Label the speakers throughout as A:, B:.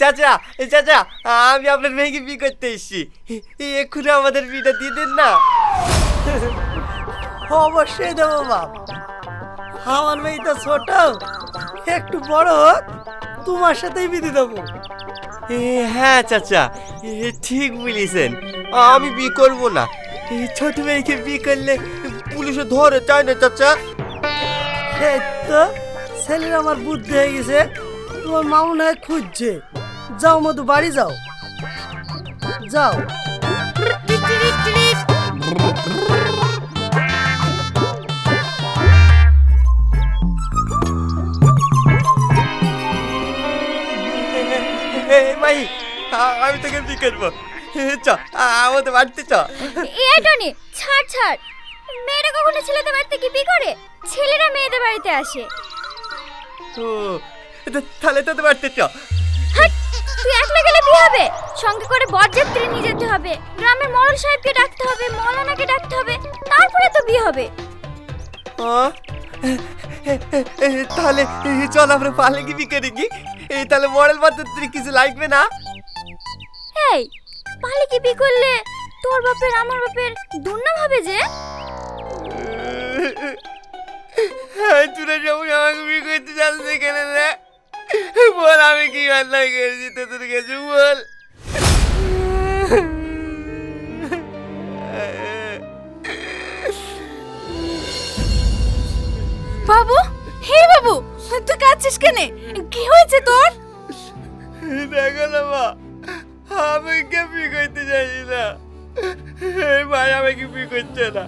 A: চাচা চাচা, আমি আপনার মেয়েকে বিয়ে করতে এসেছি, এক্ষুনি আমাদের বিয়েটা দিয়ে দেন না।
B: অবশ্যই দেবো বাপ। আমার মেয়ে তো ছোট, একটু বড় হোক, তোমার সাথেই বিধি দেবো।
A: হ্যাঁ চাচা, ঠিক বলেছেন, আমি বিয়ে করবো না। এই ছোট মেয়েকে বিয়ে করলে পুলিশে ধরে, তাই না চাচা?
B: এই তো ছেলের আমার বুদ্ধি হয়ে গেছে, তোমার মা মনে হয় খুঁজছে। যাও মধু, বাড়ি যাও যাও।
A: মাই, আমি তোকে বিয়ে করবো, চ আমাদের বাড়িতে চ।
C: এই টনি, ছাড় ছাড়। মেয়েরা কখনো ছেলেদের বাড়িতে কি বিয়ে করে? ছেলেরা মেয়েদের বাড়িতে আসে।
A: ও, তাহলে তোদের বাড়িতে চ।
C: হাট, তুই একলা গেলে বিয়ে হবে? সঙ্গে করে বরযাত্রী নিয়ে যেতে হবে, গ্রামের মোড়ল সাহেবকে ডাকতে হবে, মৌলানাকে ডাকতে হবে, তারপরে তো বিয়ে হবে।
A: তাহলে চল আমরা পালে কি বিয়ে করি কি? তাহলে মডেল বাচ্চাদের কিছু লাগবে না?
C: এই পালে কি বিয়ে করলে তোর বাপের আমার বাপের দুর্নাম হবে যে।
A: তোরা যেমন আমাকে বিয়ে করতে চাচ্ছে কেন রে? বল, আমি কি অন্যায় করেছি তোদের কাছে, বল।
C: বাবু, হে বাবু, তুই কাঁদছিস কেন? কি হয়েছে তোর?
A: দেখো না মা, আমি কে বিয়ে করতে চাইছি না, ভাই আমাকে বিয়ে করছে না।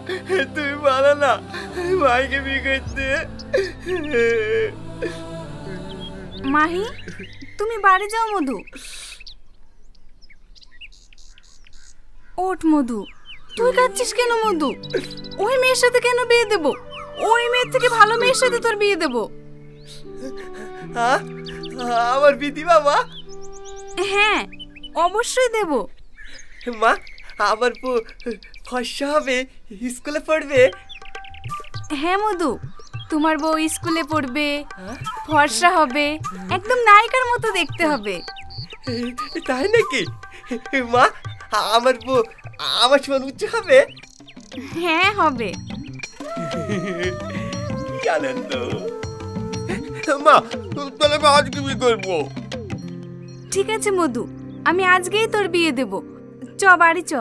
A: তুমি বলো না ভাইকে বিয়ে করতে।
C: মাহি, তুমি বাড়ি যাও। মধু, ওঠ মধু, তুই কাঁদছিস কেন? মধু, ওই মেয়ের সাথে কেন বিয়ে দেব? ওই মেয়ের থেকে ভালো মেয়ের সাথে তোর বিয়ে দেব।
A: আমার বিধি বাবা?
C: হ্যাঁ, অবশ্যই দেব।
A: মা, আমার ফর্সা হবে, স্কুলে পড়বে।
C: হ্যাঁ মধু, তোমার বউ স্কুলে পড়বে, ফর্সা হবে, একদম নায়িকার মতো দেখতে হবে।
A: তাই নাকি মা? আমার আমার সমান উচ্চ হবে?
C: হ্যাঁ হবে।
A: জানেন তো মা, তাহলে আমি আজকে বিয়ে করবো।
C: ঠিক আছে মধু, আমি আজকেই তোর বিয়ে দেব। চ বাড়ি চ।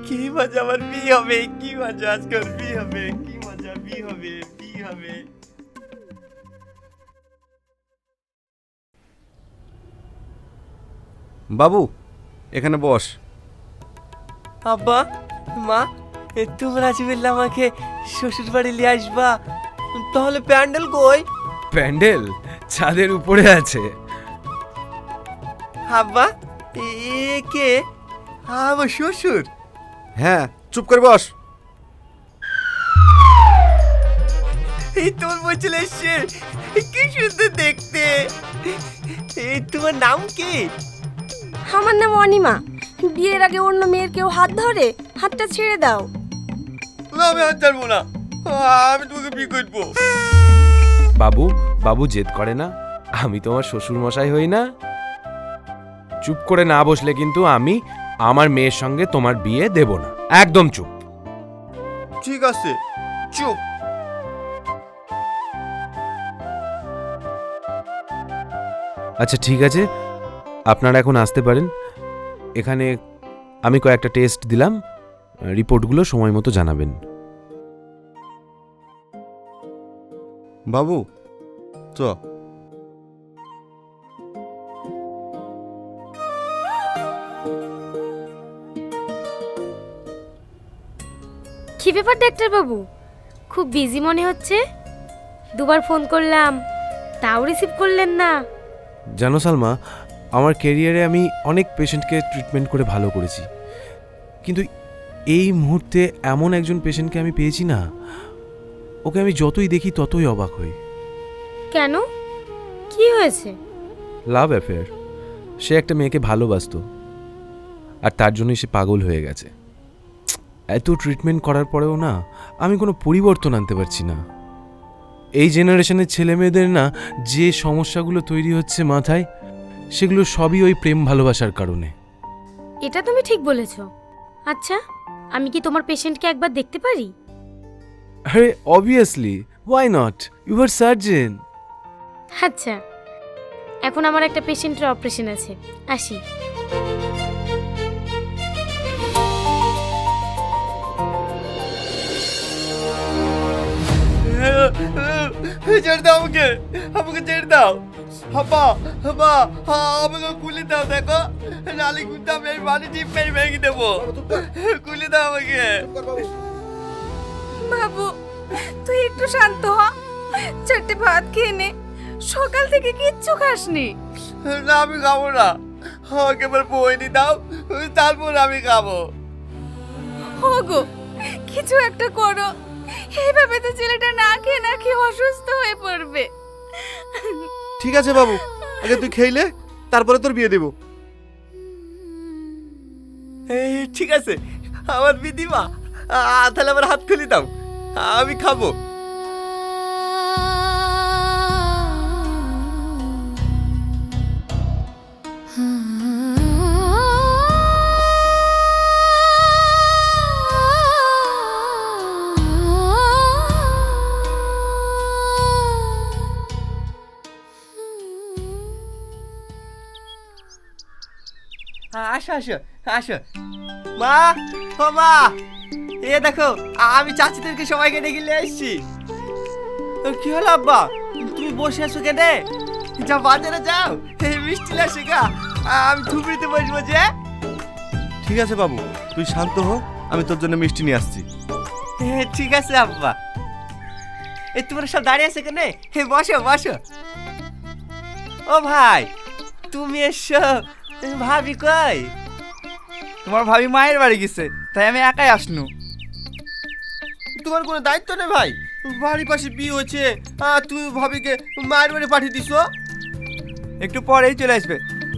A: কি মজা, আমার বিয়ে হবে, কি মজা, আজকাল বিয়ে হবে, কি মজা, বিয়ে হবে, বিয়ে হবে।
D: বাবু, এখানে বস।
A: আব্বা, মা, তোমরা আজ বললে আমাকে শ্বশুর বাড়ি নিয়ে আসবা, তাহলে প্যান্ডেল কই?
D: প্যান্ডেল ছাদের উপরে আছে।
A: আব্বা, এ কে? আমার শ্বশুর?
D: হ্যাঁ, চুপ করে বস।
A: এই তোর বলছিল এসছে, কি সুন্দর দেখতে। এই তোমার নাম কি?
C: আমার নাম অনিমা। বিয়ের আগে অন্য মেয়ের কেউ হাত ধরে? হাতটা ছেড়ে দাও।
A: না, আমি হাত ছাড়বো না, আমি তোমাকে বিয়ে করবো।
D: বাবু, বাবু জেদ করে না, আমি তোমার শ্বশুর মশাই হই না? চুপ করে না বসলে কিন্তু আমি আমার মেয়ের সঙ্গে তোমার বিয়ে দেব না। একদম চুপ।
A: ঠিক আছে, চুপ।
D: আচ্ছা ঠিক আছে, আপনারা এখন আসতে পারেন। এখানে আমি কয়েকটা টেস্ট দিলাম, রিপোর্টগুলো সময় মতো জানাবেন।
E: বাবু চ।
F: কি ব্যাপার ডাক্তার বাবু, খুব বিজি মনে হচ্ছে। দুবার ফোন করলাম, তাও রিসিভ করলেন না।
D: জানো সালমা, আমার ক্যারিয়ারে আমি অনেক পেশেন্টকে ট্রিটমেন্ট করে ভালো করেছি, কিন্তু এই মুহূর্তে এমন একজন পেশেন্টকে আমি পেয়েছি না, ওকে আমি যতই দেখি ততই অবাক হই।
F: কেন, কি হয়েছে?
D: Love affair. সে একটা মেয়েকে ভালোবাসতো, আর তার জন্যই সে পাগল হয়ে গেছে। এত ট্রিটমেন্ট করার পরেও না আমি কোনো পরিবর্তন আনতে পারছি না। এই জেনারেশনের ছেলে মেয়েদের না যে সমস্যাগুলো তৈরি হচ্ছে মাথায়, সেগুলো সবই ওই প্রেম ভালোবাসার কারণে।
F: এটা তুমি ঠিক বলেছ। আচ্ছা, আমি কি তোমার পেশেন্টকে একবার দেখতে পারি?
D: আরে obviously, why not, you are surgeon.
F: আচ্ছা, এখন আমার একটা পেশেন্টের অপারেশন আছে, আসি।
A: ছেড়ে দাও আমাকে, আমাকে ছেড়ে দাও। হাপা হাপা, আমাকে খুলে দাও, দেখো নালি কিন্তু আমি এই বাড়ি টিপ মেরে ভেঙে দেবো। খুলে দাও আমাকে।
C: বাবু তুই একটু শান্ত হ, চারটে ভাত খেয়ে নে, সকাল থেকে কিচ্ছু খাসনি।
A: না আমি খাবো না, আমাকে এবার বইনি দাও, তারপর আমি খাবো।
C: ওগো কিছু একটা করো, এইভাবে তো ছেলেটা না খেয়ে অসুস্থ হয়ে পড়বে।
E: ঠিক আছে বাবু, আগে তুই খেইলে তারপরে তোর বিয়ে দেবো।
A: ঠিক আছে আমার বিদিমা, তাহলে আমার হাত খুলে দাও, আমি খাবো। আসো আসো আসো। মা, ও মা, এ দেখো আমি চাচিদেরকে সবাইকে ডেকে নিয়ে এসেছি। কি হলো আব্বা, তুমি বসে আছো কেনে? যাও বাজারে যাও, এই মিষ্টি লাসে গা, আমি ধুবড়িতে বসবো যে।
E: ঠিক আছে বাবু, তুই শান্ত হ, আমি তোর জন্য মিষ্টি নিয়ে আসছি।
A: ঠিক আছে আব্বা। এই তোমরা সব দাঁড়িয়ে আছে কেনে? বসো বসো। ও ভাই, তুমি এসো, ভাবি কই?
G: তোমার ভাবি মায়ের বাড়ি গেছে, তাই আমি একাই আসনু।
A: তোমার কোনো দায়িত্ব নেই ভাই? বাড়ির পাশে বিয়ে হয়েছে, তুমি ভাবিকে মায়ের বাড়ি পাঠিয়ে দিছো।
G: একটু পরেই চলে আসবে,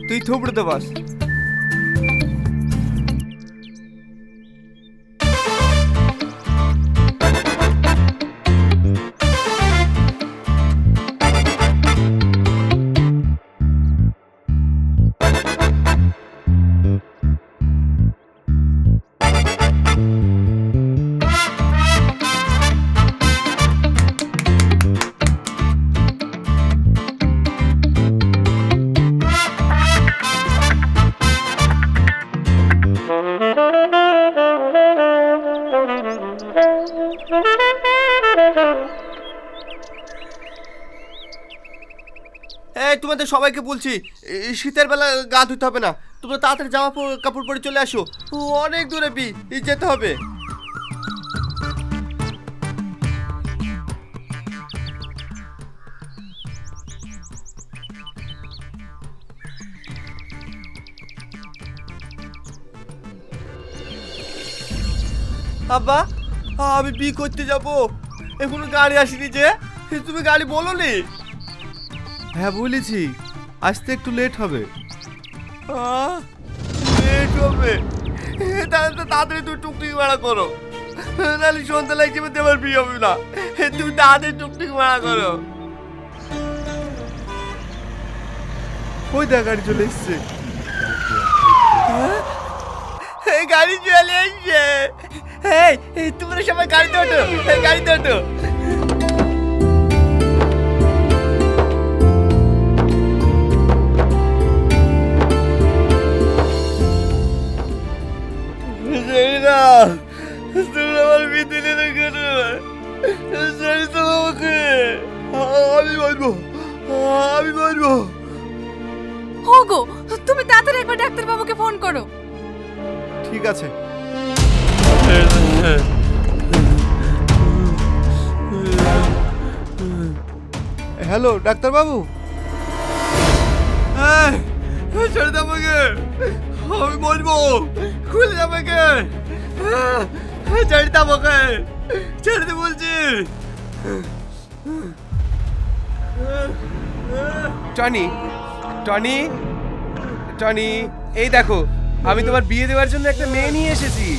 G: তুই থুবড়োতে বস।
A: এই তোমাদের সবাইকে বলছি, এই শীতের বেলা গা ধুতে হবে না, তোমরা তাড়াতাড়ি জামা কাপড় পরে চলে আসো, অনেক দূরে যেতে হবে। আব্বা, আমি বিয়ে করতে যাবো, এখনো গাড়ি আসেনি যে, তুমি গাড়ি বলো নি?
E: হ্যাঁ বলেছি, আসতে একটু লেট হবে।
A: লেট হবে? তাহলে তো তাড়াতাড়ি তুমি টুকটুকি ভাড়া করো, নাহলে সন্ধ্যা লাগছে মধ্যে আমার বিয়ে হবে না। তুমি তাড়াতাড়ি টুকটুকি ভাড়া করো।
E: ওই দেখ গাড়ি চলে এসছে।
A: এই গাড়ি চলে এসছে। এই তোমরা সবাই গাড়িতে ওঠো, গাড়িতে ওঠো। তুমি আমার বিয়ে দিলে কেন? আমাকে, আমি বলবো, আমি বলবো।
C: ওগো তুমি তাড়াতাড়ি একবার ডাক্তার বাবুকে ফোন করো।
E: ঠিক আছে। হ্যালো ডাক্তার বাবু।
A: ছেড়ে দাও আমাকে, আমি বলবো, খুলে দাও আমাকে, ছেড়ে দাও আমাকে, ছেড়ে দে বলছি।
D: টনি, টনি, টনি, এই দেখো আমি তোমার বিয়ে দেওয়ার জন্য একটা মেয়ে নিয়ে এসেছি।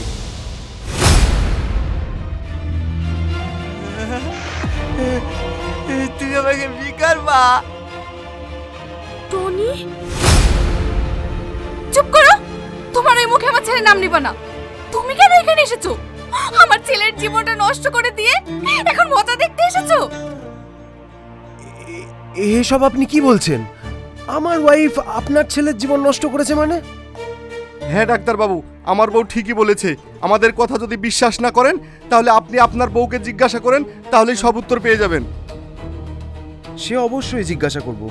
A: আমাকে বিকার মা।
F: টনি,
C: চুপ করো। তোমার এই মুখে আমার ছেলের নাম নিবা না। তুমি কেন এখানে এসেছো? আমার ছেলের জীবনটা নষ্ট করে দিয়ে এখন মজা দেখতে এসেছো?
H: এসব আপনি কি বলছেন? আমার ওয়াইফ আপনার ছেলের জীবন নষ্ট করেছে মানে?
E: হ্যাঁ ডাক্তারবাবু, আমার বউ ঠিকই বলেছে। আমাদের কথা যদি বিশ্বাস না করেন তাহলে আপনি আপনার বউকে জিজ্ঞাসা করেন, তাহলেই সব উত্তর পেয়ে যাবেন।
H: সে অবশ্যই জিজ্ঞাসা করব,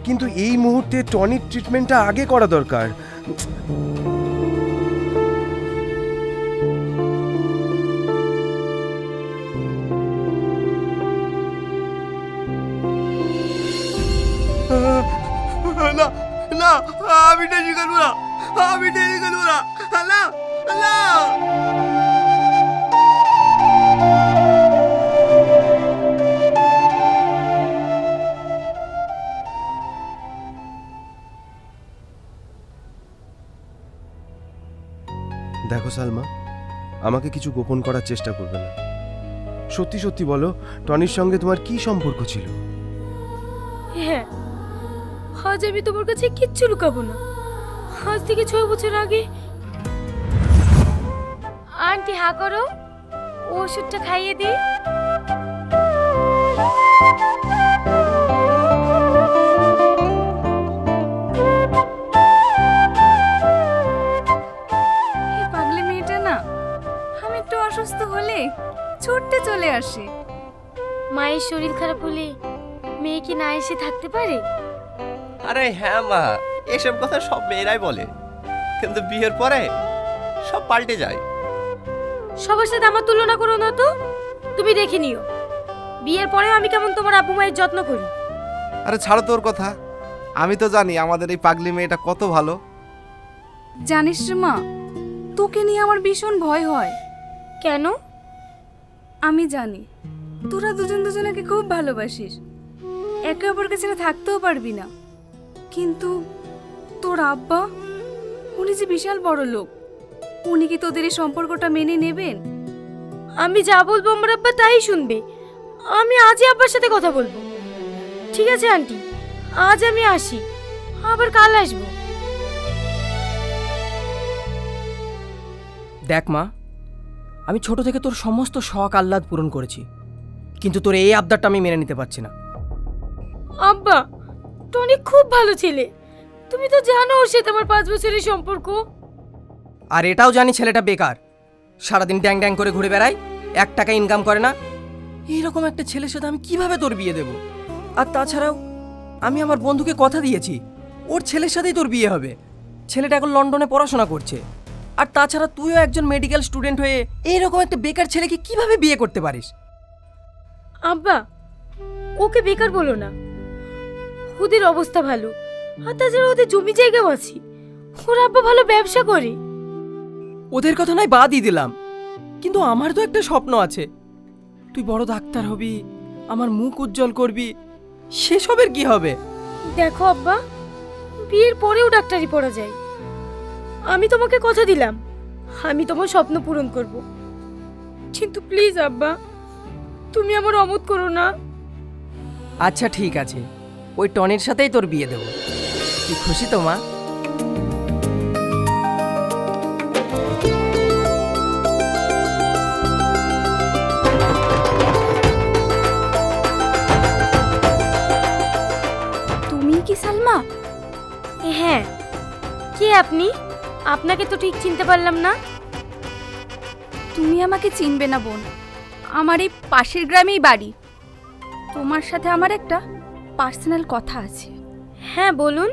H: কিন্তু এই মুহূর্তে টনিক ট্রিটমেন্টটা আগে করা দরকার।
A: না না, আমি টেনশন করবো না, আমি টেনশন করবো না। না না।
H: দেখো সালমা, আমাকে কিছু গোপন করার চেষ্টা করবে না। সত্যি সত্যি বলো, টনির সঙ্গে তোমার কি সম্পর্ক ছিল?
F: হ্যাঁ, আজ আমি তোমার কাছে কিচ্ছু লুকাবো না। আজ থেকে 6 বছর আগে। আন্টি হা করো, ওষুধটা খাইয়ে দিই।
C: এই পাগলি মেয়েটা না, আমি একটু অসুস্থ হলে ছুটতে চলে আসে।
F: মায়ের শরীর খারাপ হলে মেয়ে কি না এসে থাকতে পারে?
A: আরে হ্যাঁ মা, এসব কথা সব মেয়েরাই বলে, কিন্তু বিয়ের পরে সব পাল্টে যায়।
F: সবার সাথে আমার তুলনা করো না তো। তুমি দেখে নিও বিয়ের পরেও আমি কেমন তোমার আব্বু মায়ের যত্ন করি।
E: আরে ছাড়ো তোর কথা, আমি তো জানি আমাদের এই পাগলি মেয়েটা কত ভালো।
C: জানিস রে মা, তোকে নিয়ে আমার ভীষণ ভয় হয়।
F: কেন?
C: আমি জানি তোরা দুজন দুজনকে খুব ভালোবাসিস, একে অপরকে ছেড়ে থাকতেও পারবি না। কিন্তু তোর আব্বা, উনি যে বিশাল বড় লোক, উনি কি তোদের এই সম্পর্কটা মেনে নেবেন?
F: আমি যা বলবো আমার আব্বা তাই শুনবে। আমি আজই আব্বার সাথে কথা বলবো। ঠিক আছে আন্টি, আজ আমি আসি, আবার কাল আসবো।
I: দেখ মা, আমি ছোট থেকে তোর সমস্ত শখ আহ্লাদ পূরণ করেছি, কিন্তু তোর এই আবদারটা আমি মেনে নিতে পারছি না।
F: আব্বা, টনি খুব ভালো ছেলে। তুমি তো জানো ওর সাথে আমার 5 বছরের সম্পর্ক।
I: আর এটাও জানি ছেলেটা বেকার, সারাদিন ড্যাং ড্যাং করে ঘুরে বেড়ায়, 1 টাকা ইনকাম করে না। এইরকম একটা ছেলের সাথে আমি কিভাবে তোর বিয়ে দেব? আর তাছাড়াও আমি আমার বন্ধুকে কথা দিয়েছি ওর ছেলের সাথেই তোর বিয়ে হবে। ছেলেটা এখন লন্ডনে পড়াশোনা করছে। আর তাছাড়া তুইও একজন মেডিকেল স্টুডেন্ট হয়ে এইরকম একটা বেকার ছেলেকে কিভাবে বিয়ে করতে পারিস?
F: আব্বা, ওকে বেকার বলো না, ওদের অবস্থা ভালো। আর তাছাড়া ওদের জমি জায়গাও আছে। ওর আব্বা ভালো ব্যবসা করে।
I: ওদের কথা নয় বাদই দিলাম, কিন্তু আমার তো একটা স্বপ্ন আছে। তুই বড় ডাক্তার হবি, আমার মুখ উজ্জ্বল করবি, সেসবের কি হবে?
F: দেখো আব্বা, বিয়ের পরেও ডাক্তারি পড়া যায়। আমি তোমাকে কথা দিলাম, আমি তোমার স্বপ্ন পূরণ করব। কিন্তু প্লিজ আব্বা, তুমি আমার অমত করো না।
I: আচ্ছা ঠিক আছে, ওই টনির সাথেই তোর বিয়ে দেবো। তুই খুশি তো মা?
C: তুমি কি সালমা?
F: হ্যাঁ। কে আপনি? আপনাকে তো ঠিক চিনতে পারলাম না।
C: তুমি আমাকে চিনবে না বোন, আমার এই পাশের গ্রামেই বাড়ি। তোমার সাথে আমার একটা পার্সোনাল কথা আছে।
F: হ্যাঁ বলুন।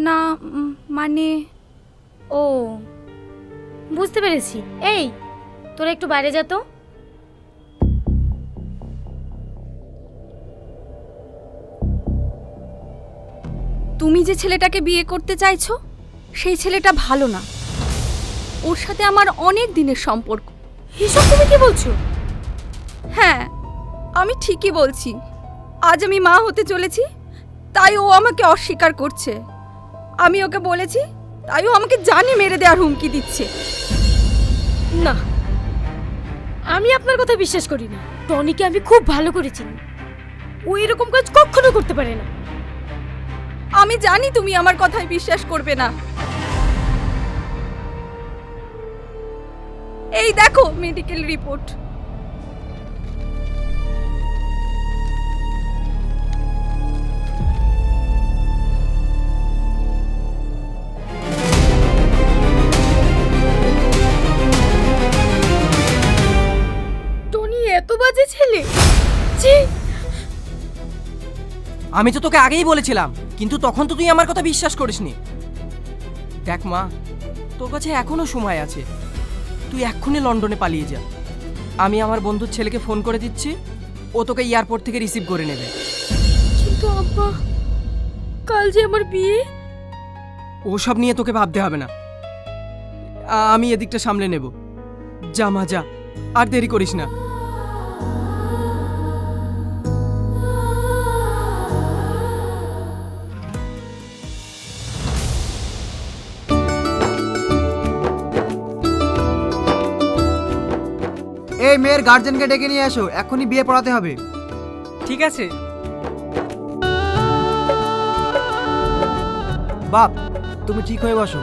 C: না মানে,
F: ও বুঝতে পেরেছি। এই তোরা একটু বাইরে যা তো।
C: তুমি যে ছেলেটাকে বিয়ে করতে চাইছো সেই ছেলেটা ভালো না। ওর সাথে আমার অনেক দিনের সম্পর্ক।
F: এসব তুমি কি বলছো?
C: হ্যাঁ, আমি ঠিকই বলছি। আজ আমি মা হতে চলেছি, তাই ও আমাকে অস্বীকার করছে। আমি ওকে বলেছি, তাই ও আমাকে জানে মেরে দেওয়ার হুমকি দিচ্ছে।
F: না, আমি আপনার কথা বিশ্বাস করি না। টনিকে আমি খুব ভালো করে চিনি। ও এরকম কাজ কখনো করতে পারে না।
C: আমি জানি তুমি আমার কথায় বিশ্বাস করবে না। এই দেখো মেডিকেল রিপোর্ট।
F: টনি এত বাজে ছেলে। ছি,
I: আমি তো তোকে আগেই বলেছিলাম, কিন্তু তখন তো তুই আমার কথা বিশ্বাস করিসনি। দেখ মা, তোর কাছে এখনো সময় আছে। তুই এক্ষুনি লন্ডনে পালিয়ে যা। আমি আমার বন্ধুর ছেলেকে ফোন করে দিচ্ছি, ও তোকে এয়ারপোর্ট থেকে রিসিভ করে নেবে।
F: কিন্তু আব্বা, কাল যে আমার বিয়ে।
I: ওসব নিয়ে তোকে ভাবতে হবে না, আমি এদিকটা সামলে নেব। যা মা যা, আর দেরি করিস না।
G: এই মেয়ের গার্জেনকে ডেকে নিয়ে আসো, এখনই বিয়ে পড়াতে হবে।
I: ঠিক আছে।
G: বাপ, তুমি ঠিক হয়ে বসো।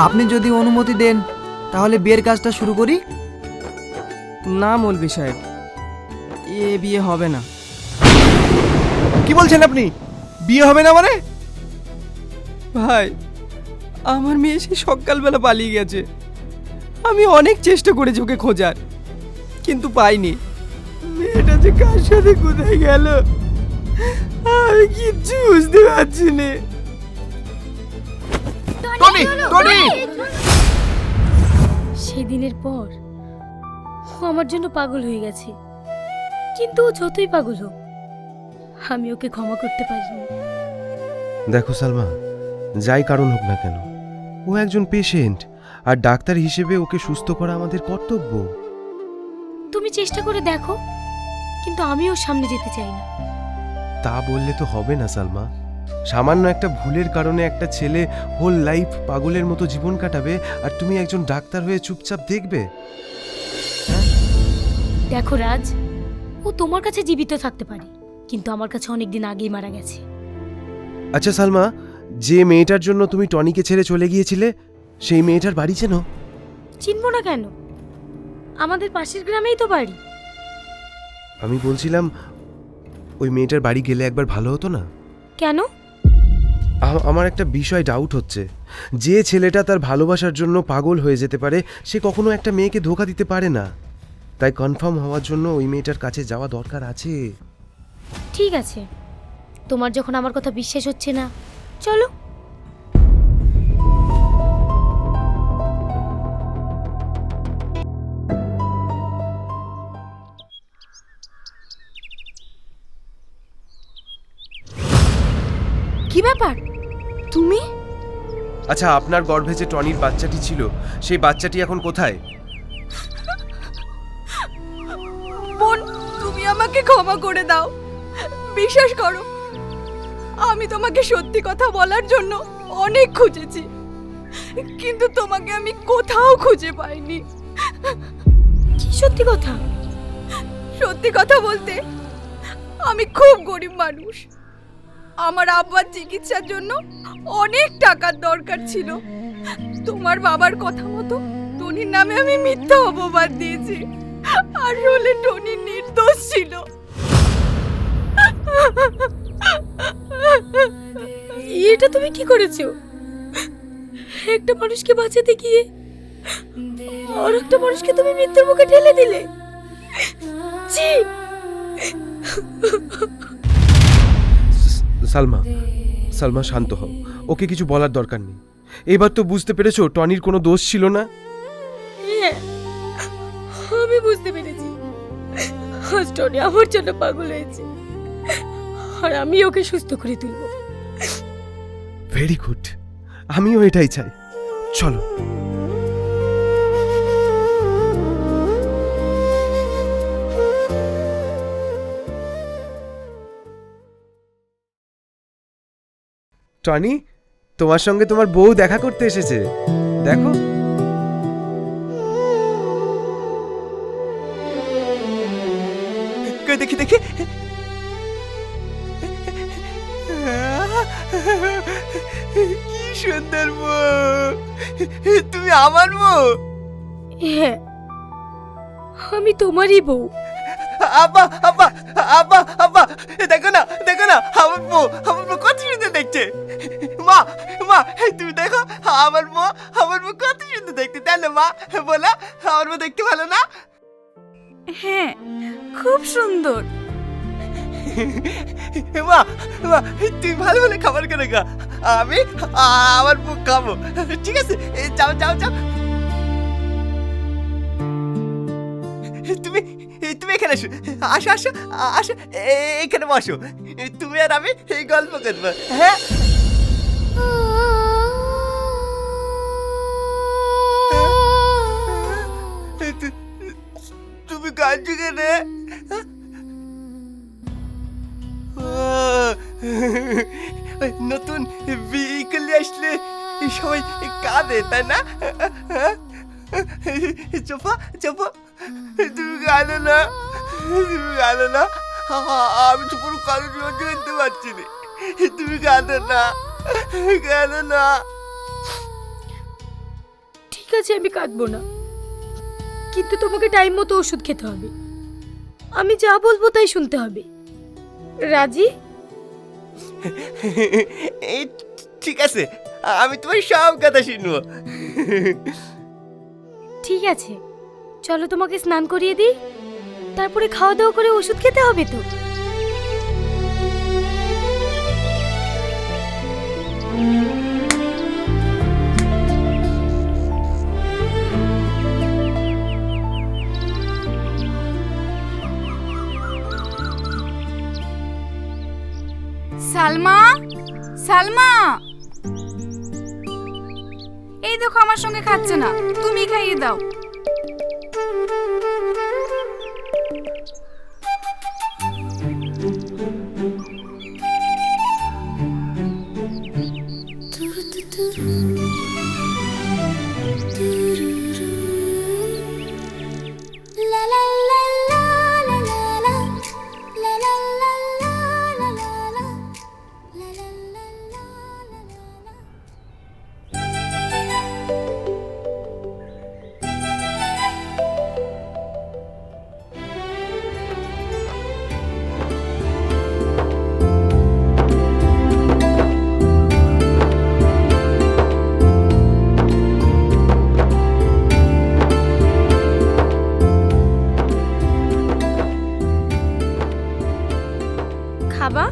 G: আপনি যদি অনুমতি দেন তাহলে বিয়ের কাজটা শুরু করি।
I: না মৌলভী সাহেব, এ বিয়ে হবে না।
H: কি বলছেন আপনি? বিয়ে হবে না মানে?
I: ভাই, আমার মেয়ে সে সকালবেলা পালিয়ে গেছে। আমি অনেক চেষ্টা করেছি ওকে খোঁজার, কিন্তু পাইনি। মেয়েটা যে কার সাথে কোথায় গেল আমি কিচ্ছু বুঝতে পারছি না।
G: Tony, Tony!
F: সেদিনের পর ও আমার জন্য পাগল হয়ে গেছে। কিন্তু ও যতই পাগল হোক, আমি ওকে ক্ষমা করতে পারিনি।
H: দেখো সালমা, যাই কারণ হোক না কেন, ও একজন পেশেন্ট, আর ডাক্তার হিসেবে ওকে সুস্থ করা আমাদের কর্তব্য।
F: তুমি চেষ্টা করে দেখো, কিন্তু আমি ওর সামনে যেতে চাই না।
H: তা বললে তো হবে না সালমা। সামান্য একটা ভুলের কারণে একটা ছেলে হোল লাইফ পাগলের মতো জীবন কাটাবে, আর তুমি একজন ডাক্তার হয়ে চুপচাপ দেখবে?
F: দেখো রাজ, ও তোমার কাছে জীবিত থাকতে পারে, কিন্তু আমার কাছে অনেকদিন আগেই মারা গেছে।
H: আচ্ছা সালমা, যে মেয়েটার জন্য তুমি টনিকে ছেড়ে চলে গিয়েছিলে, সেই মেয়েটার বাড়ি চেনো?
F: চিনবো না কেন? আমাদের পাশের গ্রামেই তো বাড়ি।
H: আমি বলছিলাম, ওই মেয়েটার বাড়ি গেলে একবার ভালো হতো না?
F: কেন?
H: আমার একটা বিষয় ডাউট হচ্ছে। যে ছেলেটা তার ভালোবাসার জন্য পাগল হয়ে যেতে পারে, সে কখনো একটা মেয়েকে ধোঁকা দিতে পারে না। তাই কনফার্ম হওয়ার জন্য ওই মেয়েটার কাছে যাওয়া দরকার আছে।
F: ঠিক আছে, তোমার যখন আমার কথা বিশ্বাস হচ্ছে না, চলো।
C: কি ব্যাপার তুমি?
H: আচ্ছা, আপনার গর্ভে যে টনির বাচ্চাটি ছিল, সেই বাচ্চাটি এখন কোথায়?
C: বোন, তুমি আমাকে ক্ষমা করে দাও। বিশ্বাস করো, আমি তোমাকে সত্যি কথা বলার জন্য অনেক খুঁজেছি, কিন্তু তোমাকে আমি কোথাও খুঁজে পাইনি।
F: কি সত্যি কথা?
C: সত্যি কথা বলতে, আমি খুব গরিব মানুষ। আমার আব্বার চিকিৎসার জন্য অনেক টাকার দরকার ছিল। তোমার বাবার কথা মতো টনির নামে আমি মিথ্যা অপবাদ দিয়েছি। আসলে টনি নির্দোষ ছিল।
F: এটা তুমি কি করেছো? একটা মানুষকে বাঁচাতে গিয়ে আর একটা মানুষকে তুমি মৃত্যুর মুখে ঠেলে দিলে। ছি!
H: সালমা, সালমা শান্ত হও। ওকে কিছু বলার দরকার নেই। এবার তো বুঝতে পেরেছো টনির কোনো দোষ ছিল না?
F: হ্যাঁ, আমি বুঝতে পেরেছি। আজ টনি আমার জন্য পাগল হয়েছে, আর আমি ওকে সুস্থ করে তুলব।
H: ভেরি গুড, আমিও এটাই চাই। চলো। টনি, তোমার সঙ্গে তোমার বউ দেখা করতে এসেছে, দেখো।
A: দেখি দেখি, কি সুন্দর বউ, তুমি আমার বউ?
F: হ্যাঁ, আমি তোমারই বউ।
A: আব্বা আব্বা আব্বা আব্বা, দেখো না দেখো না, আমার বউ কত সুন্দর দেখছে। মা মা, তুমি দেখো আমার বউ কত সুন্দর দেখতে, তাই না মা? বলো, আমার বউ দেখতে ভালো না?
C: হ্যাঁ, খুব সুন্দর।
A: মা মা, তুমি ভালো ভালো খাবার করে গা, আমি আমার বউ খাবো, ঠিক আছে? যাও যাও যাও। তুমি তুমি এখানে আসো, আসো আসো আসো, এখানে বসো, তুমি আর আমি এই গল্প করবো, হ্যাঁ? তুমি কাঁদছো কেন? নতুন বিয়ে করলে আসলে সবাই কাঁদে, তাই না? চোপা চোপা, তুমি কাঁদো না, তুমি কাঁদো না, আমি তো পুরো কাঁদো সহ্য করতে পারছি না, তুমি কাঁদো না, কাঁদো না।
F: ঠিক আছে, আমি কাঁদবো না, কিন্তু তোমাকে টাইম মতো ওষুধ খেতে হবে। আমি যা বলবো তাই শুনতে হবে। রাজি?
A: এই ঠিক আছে, আমি তোমার সব কথা শুনবো।
F: ঠিক আছে, চলো তোমাকে স্নান করিয়ে দিই, তারপরে খাওয়া দাওয়া করে ওষুধ খেতে হবে তো।
C: সালমা, সালমা, এই দেখো আমার সঙ্গে খাচ্ছে না, তুমি খাইয়ে দাও।
F: খাবা?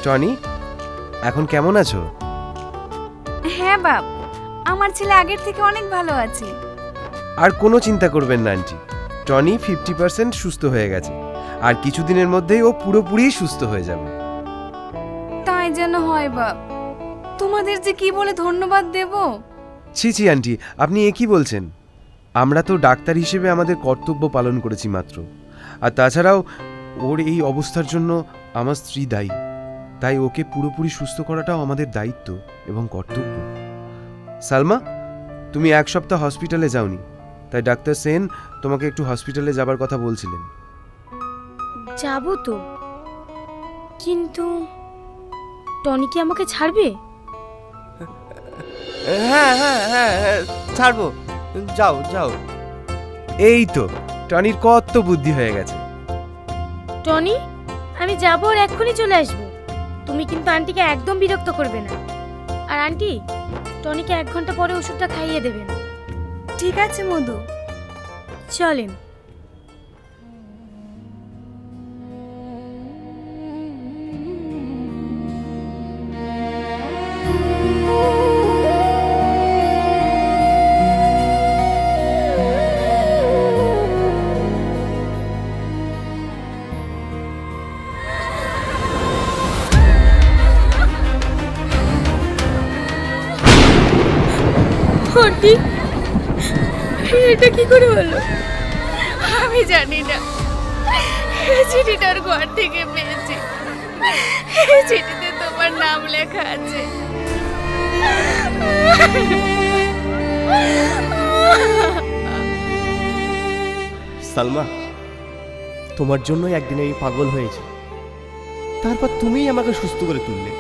H: টনি, এখন কেমন আছো?
C: হ্যাঁ বাপ, আমার ছেলে আগের থেকে অনেক ভালো আছে।
H: আর কোনো চিন্তা করবেন না আন্টি, টনি 50% সুস্থ হয়ে গেছে, আর কিছুদিনের মধ্যেই ও পুরোপুরি সুস্থ হয়ে যাবে।
C: তাই যেন হয় বাপ, তোমাদের যে কি বলে ধন্যবাদ দেব।
H: ছি ছি আন্টি, আপনি এ কি বলছেন? আমরা তো ডাক্তার হিসেবে আমাদের কর্তব্য পালন করেছি মাত্র, আর তাছাড়াও ওর এই অবস্থার জন্য আমার স্ত্রী দায়ী, তাই ওকে পুরোপুরি সুস্থ করাটাও আমাদের দায়িত্ব এবং কর্তব্য। সালমা, তুমি 1 সপ্তাহ হসপিটালে যাওনি, তাই ডাক্তার সেন তোমাকে একটু হসপিটালে যাবার কথা বলছিলেন।
F: যাবো তো, কিন্তু টনি কি আমাকে ছাড়বে?
A: হ্যাঁ হ্যাঁ হ্যাঁ হ্যাঁ, ছাড়বো। যাও যাও।
H: এই তো টনির কত বুদ্ধি হয়ে গেছে।
F: টনি, আমি যাবো আর এক্ষুনি চলে আসবো। তুমি কিন্তু আন্টিকে একদম বিরক্ত করবে না। আর আন্টি, টনিকে 1 ঘন্টা পরে ওষুধটা খাইয়ে দেবেন।
C: ঠিক আছে মধু।
F: চলেন। আন্টি, এটা কি করে হলো?
C: আমি জানি না, এই চিঠিটার ঘর থেকে পেয়েছি। এই চিঠিতে তোমার নাম লেখা আছে।
A: সালমা, তোমার জন্যই একদিন আমি পাগল হয়েছি। তারপর তুমিই আমাকে সুস্থ করে তুললে।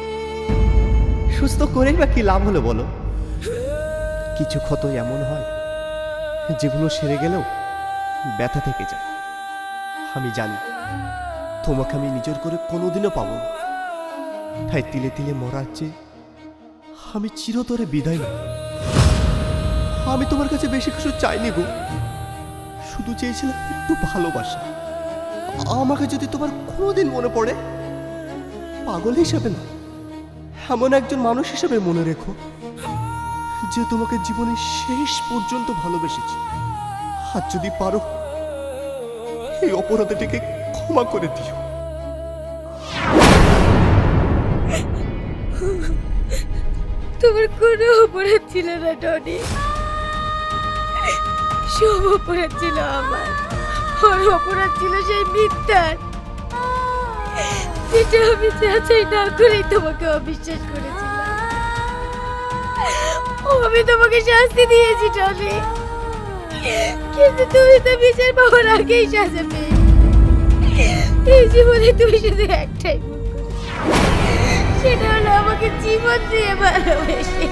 A: সুস্থ করেই বা কি লাভ হলো বলো? কিছু ক্ষত এমন হয় যেগুলো সেরে গেলেও ব্যথা থেকে যায়। আমি জানি তোমাকে আমি নিজের করে কোনোদিনও পাবো না। তাই তিলে তিলে মরার চেয়ে আমি চিরতরে বিদায় নেব। আমি তোমার কাছে বেশি কিছু চাইনি গো, শুধু চেয়েছিলাম একটু ভালোবাসা। আমাকে যদি তোমার কোনোদিন মনে পড়ে, পাগল হিসেবে না, এমন একজন মানুষ হিসেবে মনে রেখো যে তোমাকে জীবনের শেষ পর্যন্ত ভালোবেসেছি। আর যদি পারো, এই অপরাধটিকে ক্ষমা করে দিও।
F: তোমার কোনো অপরাধ ছিল না টনি, সব অপরাধ ছিল আমার। ওর অপরাধ ছিল সেই মিথ্যার, যেটা আমি যাচাই না করেই তোমাকে অবিশ্বাস করেছিলাম। আমি তোমাকে শাস্তি দিয়েছি টনি, কিন্তু তুমি তো বিচার পাওয়ার আগেই সাজা পেয়ে। এই জীবনে তুমি শুধু একটাই ভুল করেছো, সেটা হলো আমাকে জীবন দিয়ে ভালোবেসে।